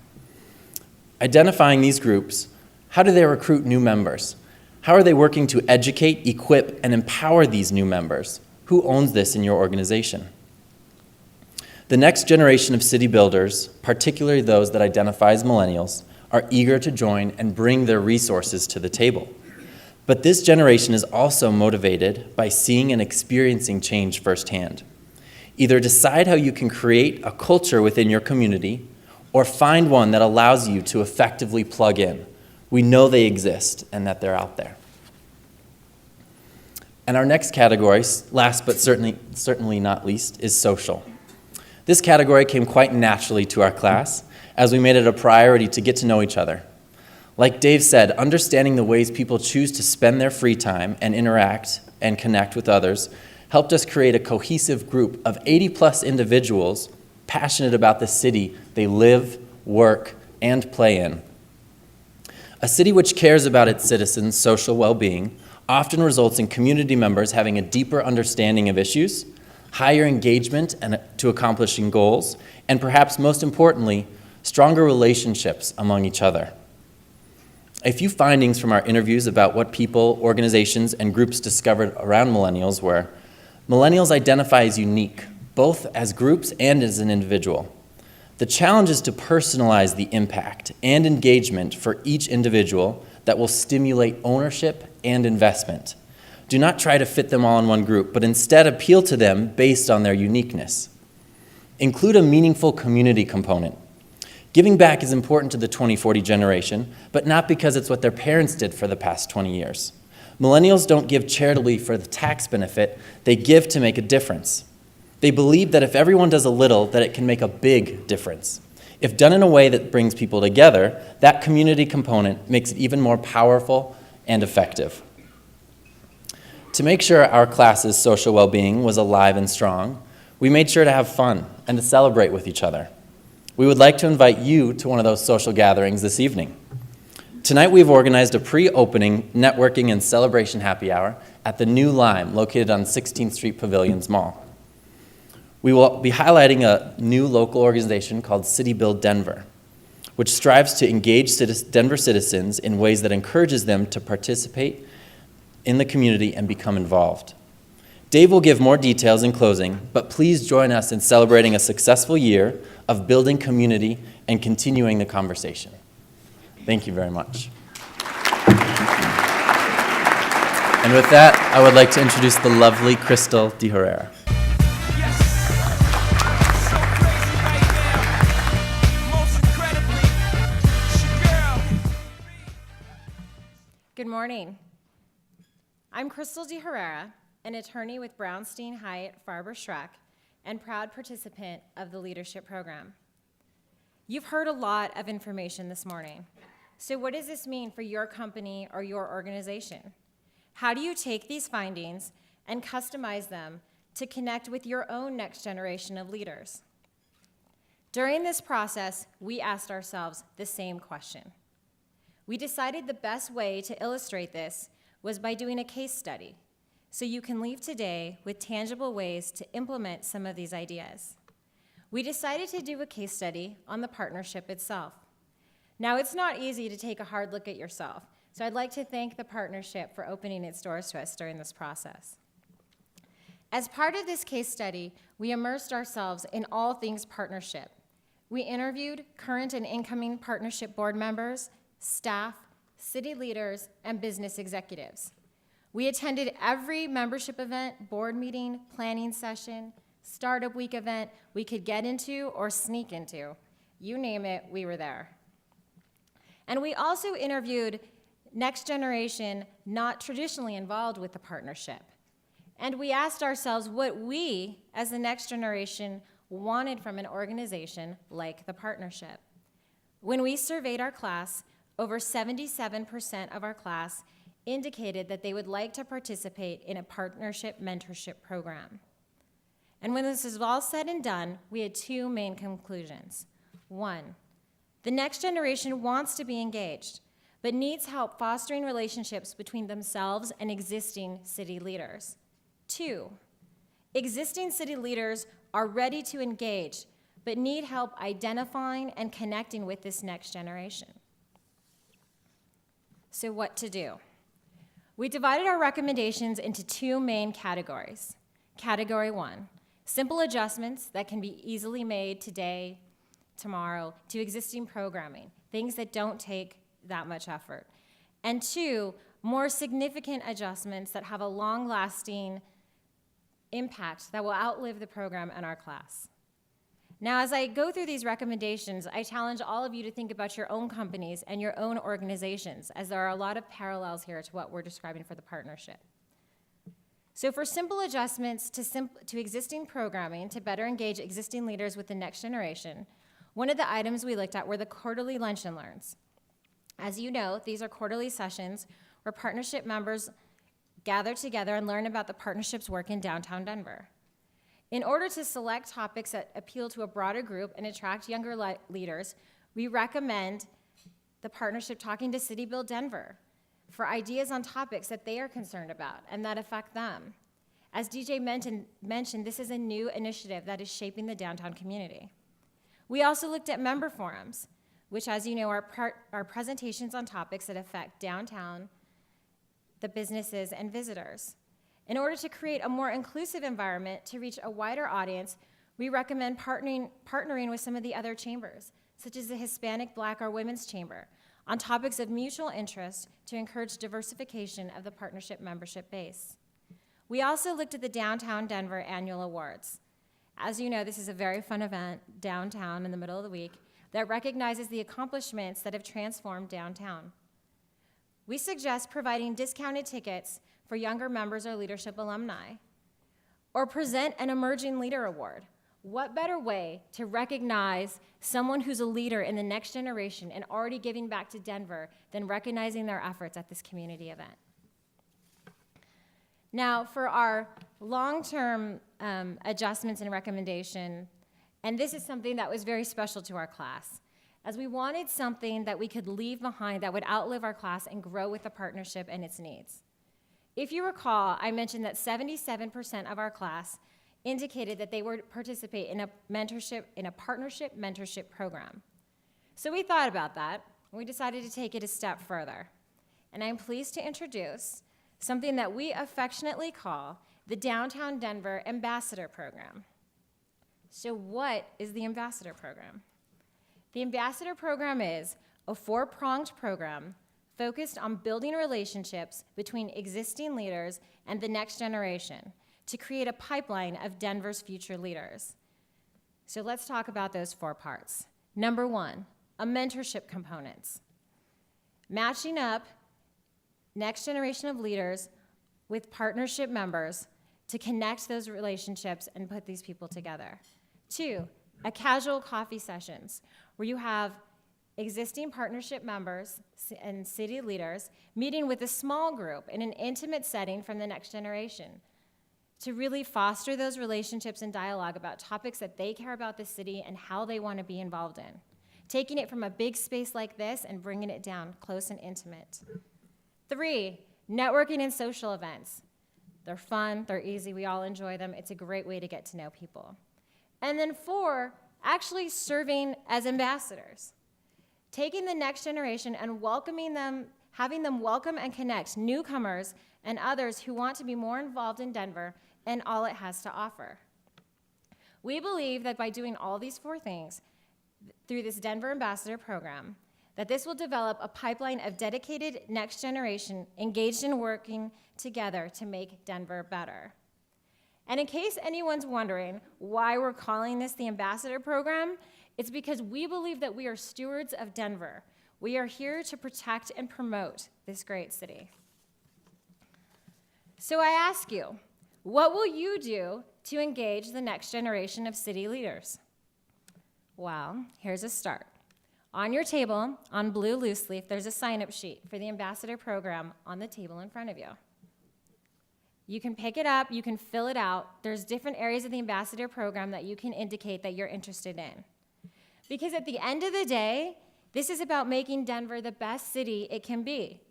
Identifying these groups, how do they recruit new members? How are they working to educate, equip, and empower these new members? Who owns this in your organization? The next generation of city builders, particularly those that identify as millennials, are eager to join and bring their resources to the table. But this generation is also motivated by seeing and experiencing change firsthand. Either decide how you can create a culture within your community, or find one that allows you to effectively plug in. We know they exist and that they're out there. And our next category, last but certainly not least, is social. This category came quite naturally to our class, as we made it a priority to get to know each other. Like Dave said, understanding the ways people choose to spend their free time and interact and connect with others helped us create a cohesive group of 80+ individuals passionate about the city they live, work, and play in. A city which cares about its citizens' social well-being often results in community members having a deeper understanding of issues, higher engagement to accomplishing goals, and perhaps most importantly, stronger relationships among each other. A few findings from our interviews about what people, organizations, and groups discovered around millennials were Millennials identify as unique, both as groups and as an individual. The challenge is to personalize the impact and engagement for each individual that will stimulate ownership and investment. Do not try to fit them all in one group, but instead appeal to them based on their uniqueness. Include a meaningful community component. Giving back is important to the 2040 generation, but not because it's what their parents did for the past 20 years. Millennials don't give charitably for the tax benefit, they give to make a difference. They believe that if everyone does a little, that it can make a big difference. If done in a way that brings people together, that community component makes it even more powerful and effective. To make sure our class's social well-being was alive and strong, we made sure to have fun and to celebrate with each other. We would like to invite you to one of those social gatherings this evening. Tonight we've organized a pre-opening networking and celebration happy hour at the New Lime, located on 16th Street Pavilions Mall. We will be highlighting a new local organization called City Build Denver, which strives to engage Denver citizens in ways that encourages them to participate in the community and become involved. Dave will give more details in closing, but please join us in celebrating a successful year of building community and continuing the conversation. Thank you very much. And with that, I would like to introduce the lovely Crystal De Herrera. Good morning. I'm Crystal De Herrera, an attorney with Brownstein Hyatt Farber Schreck and proud participant of the leadership program. You've heard a lot of information this morning. So what does this mean for your company or your organization? How do you take these findings and customize them to connect with your own next generation of leaders? During this process, we asked ourselves the same question. We decided the best way to illustrate this was by doing a case study, so you can leave today with tangible ways to implement some of these ideas. We decided to do a case study on the partnership itself. Now, it's not easy to take a hard look at yourself, so I'd like to thank the partnership for opening its doors to us during this process. As part of this case study, we immersed ourselves in all things partnership. We interviewed current and incoming partnership board members, staff, city leaders, and business executives. We attended every membership event, board meeting, planning session, startup week event we could get into or sneak into. You name it, we were there. And we also interviewed next generation not traditionally involved with the partnership. And we asked ourselves what we, as the next generation, wanted from an organization like the partnership. When we surveyed our class, over 77% of our class indicated that they would like to participate in a partnership mentorship program. And when this is all said and done, we had two main conclusions. One, the next generation wants to be engaged, but needs help fostering relationships between themselves and existing city leaders. Two, existing city leaders are ready to engage, but need help identifying and connecting with this next generation. So what to do? We divided our recommendations into two main categories. Category one, simple adjustments that can be easily made today, tomorrow, to existing programming, things that don't take that much effort. And two, more significant adjustments that have a long-lasting impact that will outlive the program and our class. Now, as I go through these recommendations, I challenge all of you to think about your own companies and your own organizations, as there are a lot of parallels here to what we're describing for the partnership. So for simple adjustments to existing programming to better engage existing leaders with the next generation, one of the items we looked at were the quarterly lunch and learns. As you know, these are quarterly sessions where partnership members gather together and learn about the partnership's work in downtown Denver. In order to select topics that appeal to a broader group and attract younger leaders, we recommend the partnership talking to City Build Denver for ideas on topics that they are concerned about and that affect them. As DJ mentioned, this is a new initiative that is shaping the downtown community. We also looked at member forums, which, as you know, are presentations on topics that affect downtown, the businesses, and visitors. In order to create a more inclusive environment to reach a wider audience, we recommend partnering with some of the other chambers, such as the Hispanic, Black, or Women's Chamber, on topics of mutual interest to encourage diversification of the partnership membership base. We also looked at the Downtown Denver Annual Awards. As you know, this is a very fun event downtown in the middle of the week that recognizes the accomplishments that have transformed downtown. We suggest providing discounted tickets for younger members or leadership alumni, or present an Emerging Leader Award. What better way to recognize someone who's a leader in the next generation and already giving back to Denver than recognizing their efforts at this community event? Now, for our long-term adjustments and recommendation, and this is something that was very special to our class, as we wanted something that we could leave behind that would outlive our class and grow with the partnership and its needs. If you recall, I mentioned that 77% of our class indicated that they would participate in a partnership mentorship program. So we thought about that, and we decided to take it a step further. And I'm pleased to introduce something that we affectionately call the Downtown Denver Ambassador Program. So what is the Ambassador Program? The Ambassador Program is a four-pronged program focused on building relationships between existing leaders and the next generation to create a pipeline of Denver's future leaders. So let's talk about those four parts. Number one, a mentorship components. Matching up next generation of leaders with partnership members to connect those relationships and put these people together. Two, a casual coffee sessions where you have existing partnership members and city leaders meeting with a small group in an intimate setting from the next generation to really foster those relationships and dialogue about topics that they care about the city and how they want to be involved in. Taking it from a big space like this and bringing it down close and intimate. Three, networking and social events. They're fun, they're easy, we all enjoy them. It's a great way to get to know people. And then four, actually serving as ambassadors. Taking the next generation and welcoming them, having them welcome and connect newcomers and others who want to be more involved in Denver and all it has to offer. We believe that by doing all these four things through this Denver Ambassador Program, that this will develop a pipeline of dedicated next generation engaged in working together to make Denver better. And in case anyone's wondering why we're calling this the Ambassador Program, it's because we believe that we are stewards of Denver. We are here to protect and promote this great city. So I ask you, what will you do to engage the next generation of city leaders? Well, here's a start. On your table, on blue loose leaf, there's a sign-up sheet for the Ambassador Program on the table in front of you. You can pick it up, you can fill it out. There's different areas of the Ambassador Program that you can indicate that you're interested in. Because at the end of the day, this is about making Denver the best city it can be.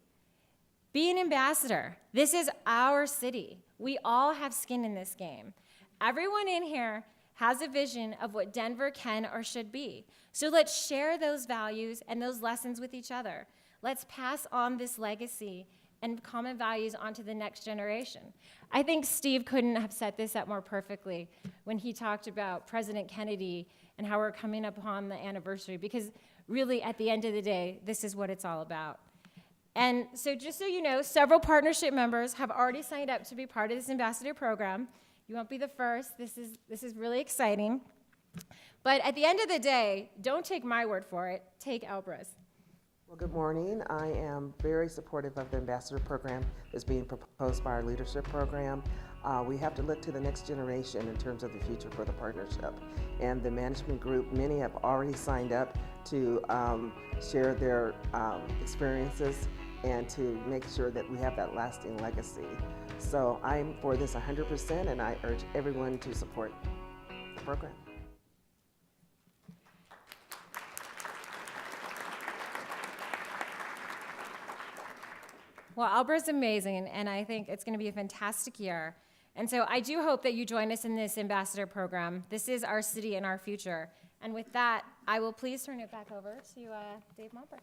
Be an ambassador. This is our city. We all have skin in this game. Everyone in here has a vision of what Denver can or should be. So let's share those values and those lessons with each other. Let's pass on this legacy and common values onto the next generation. I think Steve couldn't have set this up more perfectly when he talked about President Kennedy and how we're coming up on the anniversary, because really at the end of the day, this is what it's all about. And so just so you know, several partnership members have already signed up to be part of this Ambassador Program. You won't be the first. This is really exciting. But at the end of the day, don't take my word for it. Take Albra's. Well, good morning. I am very supportive of the Ambassador Program that's being proposed by our leadership program. We have to look to the next generation in terms of the future for the partnership. And the management group, many have already signed up to share their experiences and to make sure that we have that lasting legacy. So I'm for this 100%, and I urge everyone to support the program. Well, Albra's amazing, and I think it's going to be a fantastic year. And so I do hope that you join us in this Ambassador Program. This is our city and our future. And with that, I will please turn it back over to Dave Momper.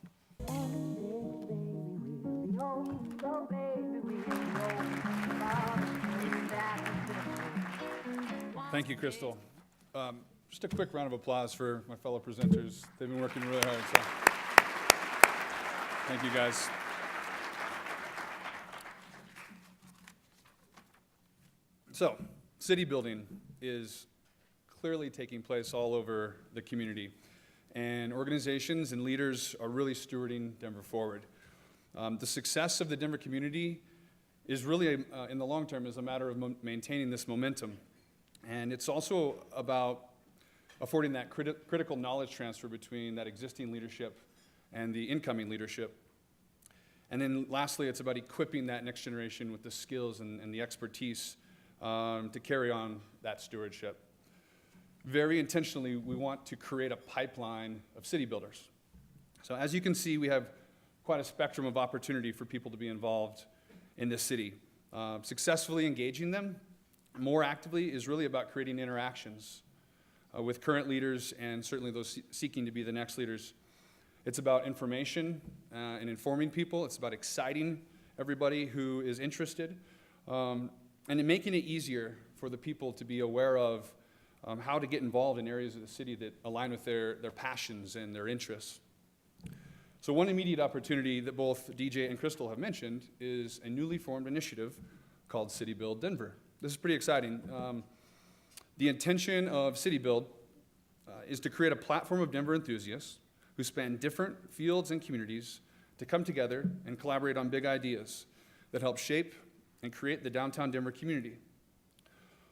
Thank you, Crystal. Just a quick round of applause for my fellow presenters. They've been working really hard, so thank you, guys. So, city building is clearly taking place all over the community, and organizations and leaders are really stewarding Denver forward. The success of the Denver community is really, in the long term, is a matter of maintaining this momentum. And it's also about affording that critical knowledge transfer between that existing leadership and the incoming leadership. And then lastly, it's about equipping that next generation with the skills and the expertise to carry on that stewardship. Very intentionally, we want to create a pipeline of city builders. So as you can see, we have quite a spectrum of opportunity for people to be involved in this city. Successfully engaging them more actively is really about creating interactions with current leaders and certainly those seeking to be the next leaders. It's about information and informing people. It's about exciting everybody who is interested and in making it easier for the people to be aware of how to get involved in areas of the city that align with their passions and their interests. So one immediate opportunity that both DJ and Crystal have mentioned is a newly formed initiative called City Build Denver. This is pretty exciting. The intention of City Build is to create a platform of Denver enthusiasts who span different fields and communities to come together and collaborate on big ideas that help shape and create the downtown Denver community.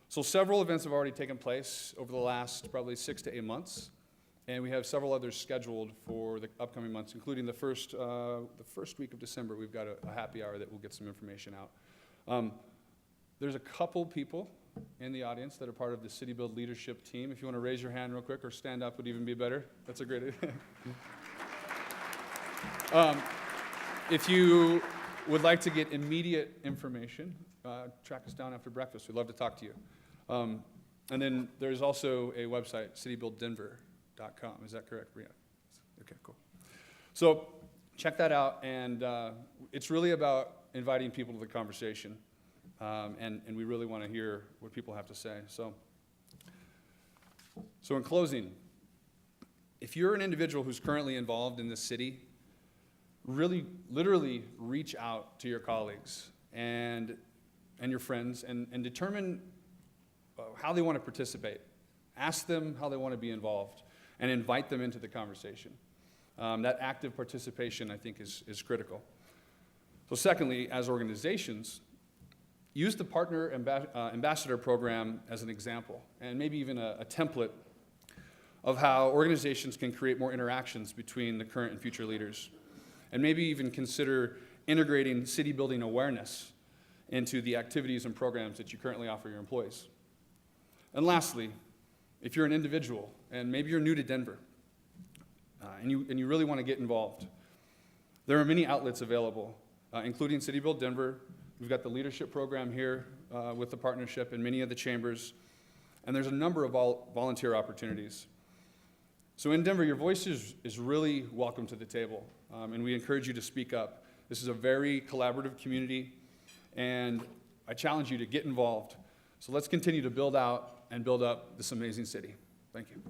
So several events have already taken place over the last probably 6 to 8 months, and we have several others scheduled for the upcoming months, including the first week of December. We've got a happy hour that will get some information out. There's a couple people in the audience that are part of the City Build leadership team. If you want to raise your hand real quick or stand up would even be better. That's a great idea. If you would like to get immediate information, track us down after breakfast. We'd love to talk to you. And then there's also a website, citybuilddenver.com. Is that correct, Brianna? Okay, cool. So check that out, and it's really about inviting people to the conversation. And we really want to hear what people have to say. So in closing, if you're an individual who's currently involved in this city, really, literally reach out to your colleagues and your friends and determine how they want to participate. Ask them how they want to be involved and invite them into the conversation. That active participation, I think, is critical. So secondly, as organizations, use the Partner Ambassador Program as an example, and maybe even a template of how organizations can create more interactions between the current and future leaders. And maybe even consider integrating city building awareness into the activities and programs that you currently offer your employees. And lastly, if you're an individual, and maybe you're new to Denver, and you really want to get involved, there are many outlets available, including City Build Denver. We've got the leadership program here with the partnership and many of the chambers, and there's a number of volunteer opportunities. So in Denver, your voice is really welcome to the table, and we encourage you to speak up. This is a very collaborative community, and I challenge you to get involved. So let's continue to build out and build up this amazing city. Thank you.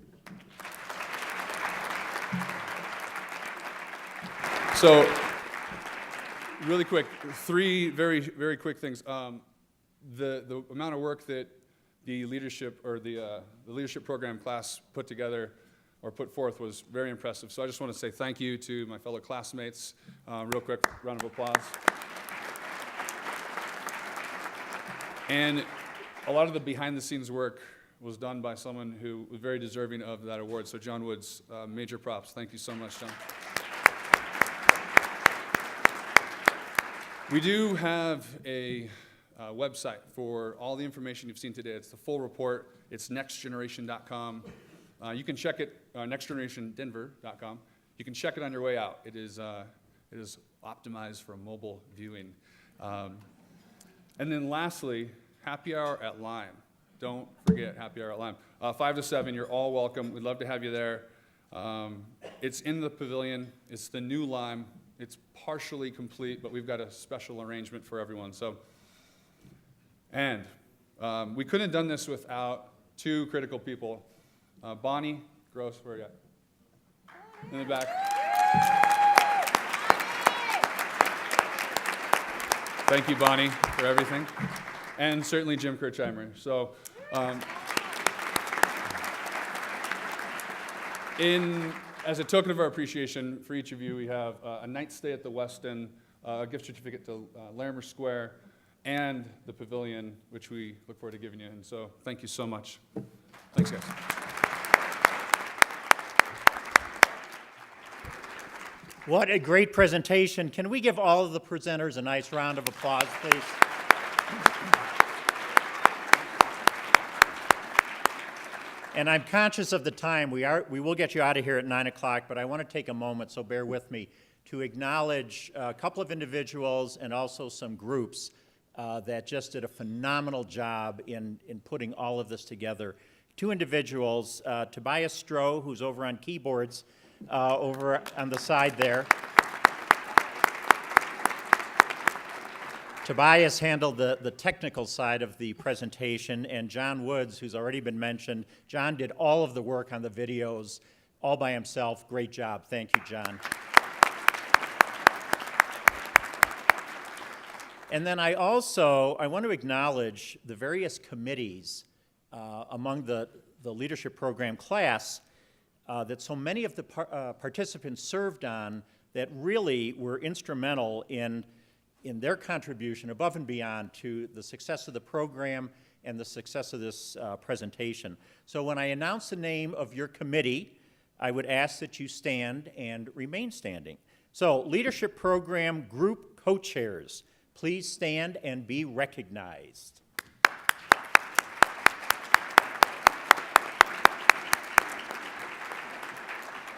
So, really quick, 3 very, very quick things. The amount of work that the leadership or the leadership program class put together or put forth was very impressive. So I just want to say thank you to my fellow classmates. Real quick, round of applause. And a lot of the behind-the-scenes work was done by someone who was very deserving of that award. So John Woods, major props. Thank you so much, John. We do have a website for all the information you've seen today. It's the full report. It's nextgeneration.com. You can check it, nextgenerationdenver.com. You can check it on your way out. It is optimized for mobile viewing. And then lastly, happy hour at Lime. Don't forget happy hour at Lime. 5 to 7, you're all welcome. We'd love to have you there. It's in the pavilion. It's the new Lime. It's partially complete, but we've got a special arrangement for everyone. So, and we couldn't have done this without two critical people. Bonnie Gross, where are you at? In the back. Thank you, Bonnie, for everything. And certainly Jim Kirchheimer. So, as a token of our appreciation for each of you, we have a night stay at the Westin, a gift certificate to Larimer Square, and the Pavilion, which we look forward to giving you. And so, thank you so much. Thanks, guys. What a great presentation. Can we give all of the presenters a nice round of applause, please? And I'm conscious of the time. We will get you out of here at 9 o'clock, but I want to take a moment, so bear with me, to acknowledge a couple of individuals and also some groups that just did a phenomenal job in putting all of this together. Two individuals, Tobias Stroh, who's over on keyboards, over on the side there. Tobias handled the technical side of the presentation, and John Woods, who's already been mentioned. John did all of the work on the videos all by himself. Great job. Thank you, John. And then I want to acknowledge the various committees among the leadership program class that so many of the participants served on that really were instrumental in their contribution above and beyond to the success of the program and the success of this presentation. So when I announce the name of your committee, I would ask that you stand and remain standing. So leadership program group co-chairs, please stand and be recognized.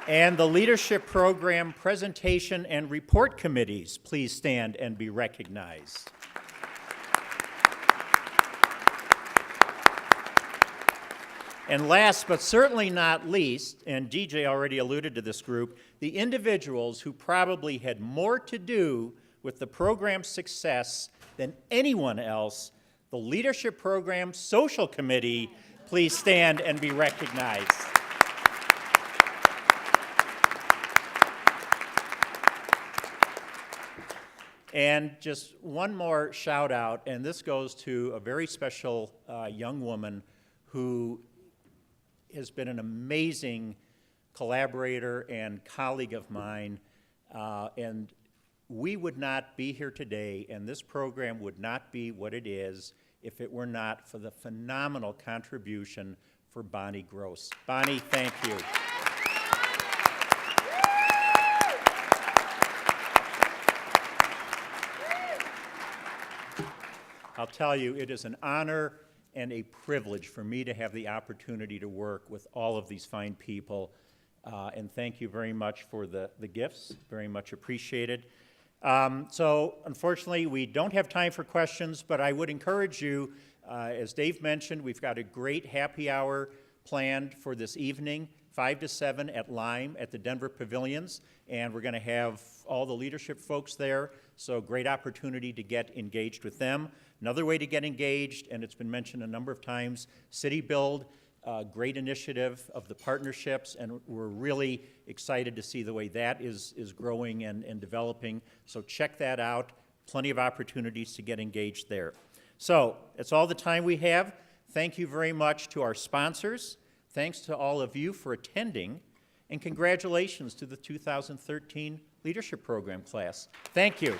And the leadership program presentation and report committees, please stand and be recognized. And last but certainly not least, and DJ already alluded to this group, the individuals who probably had more to do with the program's success than anyone else, the leadership program social committee, please stand and be recognized. And just one more shout out, and this goes to a very special young woman who has been an amazing collaborator and colleague of mine, and we would not be here today, and this program would not be what it is if it were not for the phenomenal contribution for Bonnie Gross. Bonnie, thank you. I'll tell you, it is an honor and a privilege for me to have the opportunity to work with all of these fine people. And thank you very much for the gifts, very much appreciated. So unfortunately, we don't have time for questions, but I would encourage you, as Dave mentioned, we've got a great happy hour planned for this evening, 5 to 7 at Lime at the Denver Pavilions, and we're going to have all the leadership folks there, so great opportunity to get engaged with them. Another way to get engaged, and it's been mentioned a number of times, City Build, great initiative of the partnerships, and we're really excited to see the way that is growing and developing. So check that out. Plenty of opportunities to get engaged there. So that's all the time we have. Thank you very much to our sponsors. Thanks to all of you for attending, and congratulations to the 2013 Leadership Program class. Thank you.